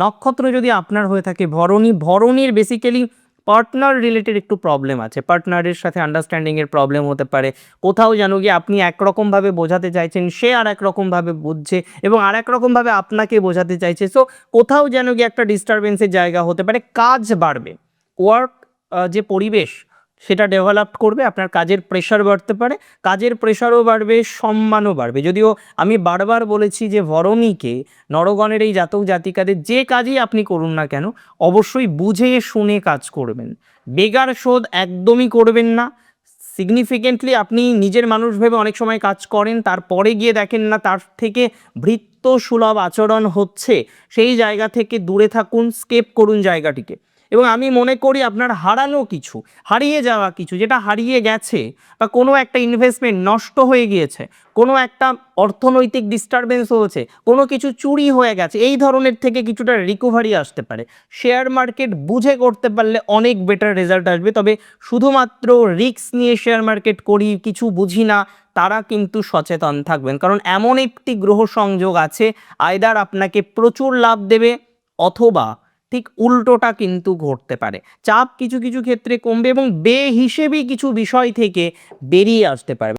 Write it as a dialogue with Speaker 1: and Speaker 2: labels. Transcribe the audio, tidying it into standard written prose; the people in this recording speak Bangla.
Speaker 1: নক্ষত্র যদি আপনার হয়ে থাকে ভরণী, ভরণীর বেসিক্যালি পার্টনার রিলেটেড একটু প্রবলেম আছে, পার্টনারের সাথে আন্ডারস্ট্যান্ডিংয়ের প্রবলেম হতে পারে। কোথাও যেন গিয়ে আপনি একরকমভাবে বোঝাতে চাইছেন, সে আর একরকমভাবে বুঝছে এবং আর একরকমভাবে আপনাকে বোঝাতে চাইছে। সো কোথাও যেন গিয়ে একটা ডিস্টারবেন্সের জায়গা হতে পারে। কাজ বাড়বে, ওয়ার্ক যে পরিবেশ সেটা ডেভেলপ করবে, আপনার কাজের প্রেশার বাড়তে পারে, কাজের প্রেশারও বাড়বে, সম্মানও বাড়বে। যদিও আমি বারবার বলেছি যে ভরণীকে, নরগণের এই জাতক জাতিকাদের যে কাজই আপনি করুন না কেন অবশ্যই বুঝে শুনে কাজ করবেন, বেগার শোধ একদমই করবেন না। সিগনিফিকেন্টলি আপনি নিজের মানুষ ভেবে অনেক সময় কাজ করেন, তারপরে গিয়ে দেখেন না তার থেকে ভৃত্য সুলভ আচরণ হচ্ছে, সেই জায়গা থেকে দূরে থাকুন, স্কেপ করুন জায়গাটিকে। এবং আমি মনে করি আপনার হারানো কিছু, হারিয়ে যাওয়া কিছু, যেটা হারিয়ে গেছে বা কোনো একটা ইনভেস্টমেন্ট নষ্ট হয়ে গিয়েছে, কোনো একটা অর্থনৈতিক ডিস্টারবেন্স হয়েছে, কোনো কিছু চুরি হয়ে গেছে, এই ধরনের থেকে কিছুটা রিকভারি আসতে পারে। শেয়ার মার্কেট বুঝে করতে পারলে অনেক বেটার রেজাল্ট আসবে। তবে শুধুমাত্র রিস্ক নিয়ে শেয়ার মার্কেট করি, কিছু বুঝি না, তারা কিন্তু সচেতন থাকবেন, কারণ এমন একটি গ্রহ সংযোগ আছে আইদার আপনাকে প্রচুর লাভ দেবে অথবা ঠিক উল্টোটা কিন্তু ঘটতে পারে। চাপ কিছু কিছু ক্ষেত্রে কমবে এবং বেহিসেবি কিছু বিষয় থেকে বেরিয়ে আসতে পারবে।